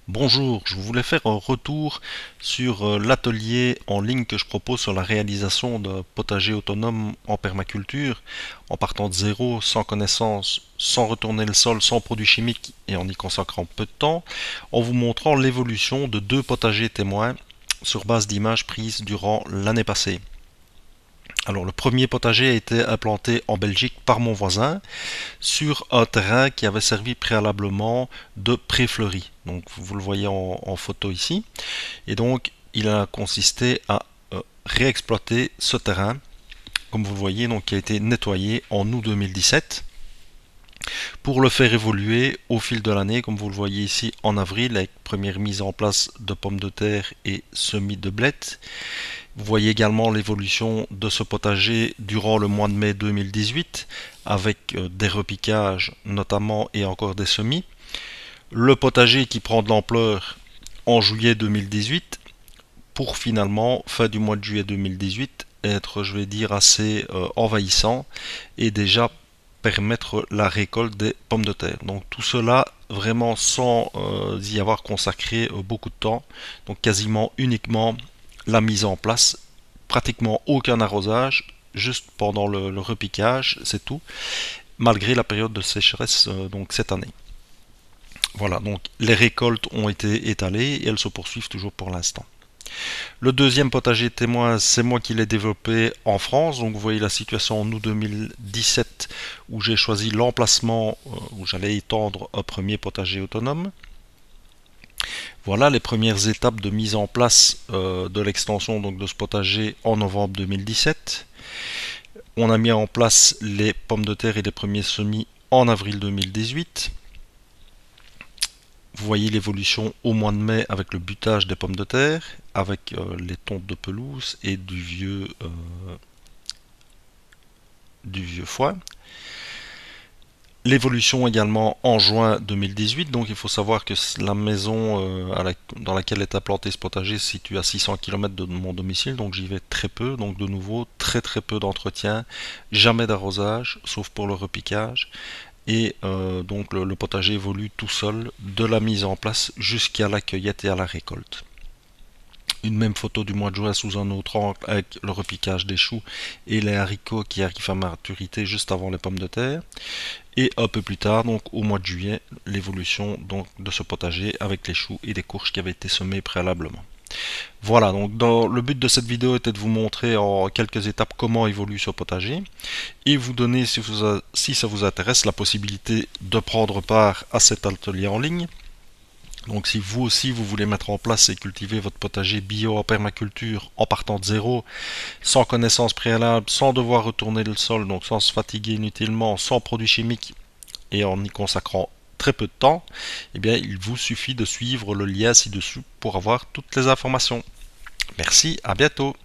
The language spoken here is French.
Bonjour, je voulais faire un retour sur l'atelier en ligne que je propose sur la réalisation de potagers autonomes en permaculture, en partant de zéro, sans connaissance, sans retourner le sol, sans produits chimiques et en y consacrant peu de temps, en vous montrant l'évolution de deux potagers témoins sur base d'images prises durant l'année passée. Alors le premier potager a été implanté en Belgique par mon voisin sur un terrain qui avait servi préalablement de pré-fleuri. Donc vous le voyez en photo ici. Et donc il a consisté à réexploiter ce terrain, comme vous le voyez, donc qui a été nettoyé en août 2017 pour le faire évoluer au fil de l'année, comme vous le voyez ici en avril, avec première mise en place de pommes de terre et semis de blettes. Vous voyez également l'évolution de ce potager durant le mois de mai 2018 avec des repiquages notamment et encore des semis. Le potager qui prend de l'ampleur en juillet 2018 pour finalement, fin du mois de juillet 2018, être, je vais dire, assez envahissant et déjà permettre la récolte des pommes de terre. Donc tout cela vraiment sans y avoir consacré beaucoup de temps, donc quasiment uniquement la mise en place, pratiquement aucun arrosage, juste pendant le repiquage, c'est tout, malgré la période de sécheresse donc cette année. Voilà, donc les récoltes ont été étalées et elles se poursuivent toujours pour l'instant. Le deuxième potager témoin, c'est moi qui l'ai développé en France. Donc vous voyez la situation en août 2017 où j'ai choisi l'emplacement où j'allais étendre un premier potager autonome. Voilà les premières étapes de mise en place de l'extension donc de ce potager en novembre 2017. On a mis en place les pommes de terre et les premiers semis en avril 2018. Vous voyez l'évolution au mois de mai avec le butage des pommes de terre, avec les tontes de pelouse et du vieux foin. L'évolution également en juin 2018, donc il faut savoir que la maison dans laquelle est implanté ce potager se situe à 600 km de mon domicile, donc j'y vais très peu, donc de nouveau très peu d'entretien, jamais d'arrosage, sauf pour le repiquage, et donc le potager évolue tout seul de la mise en place jusqu'à la cueillette et à la récolte. Une même photo du mois de juin sous un autre angle avec le repiquage des choux et les haricots qui arrivent à maturité juste avant les pommes de terre. Et un peu plus tard, donc au mois de juillet, l'évolution donc de ce potager avec les choux et les courges qui avaient été semées préalablement. Voilà, donc le but de cette vidéo était de vous montrer en quelques étapes comment évolue ce potager et vous donner, si ça vous intéresse, la possibilité de prendre part à cet atelier en ligne. Donc si vous aussi vous voulez mettre en place et cultiver votre potager bio en permaculture en partant de zéro, sans connaissance préalable, sans devoir retourner le sol, donc sans se fatiguer inutilement, sans produits chimiques et en y consacrant très peu de temps, eh bien il vous suffit de suivre le lien ci-dessous pour avoir toutes les informations. Merci, à bientôt.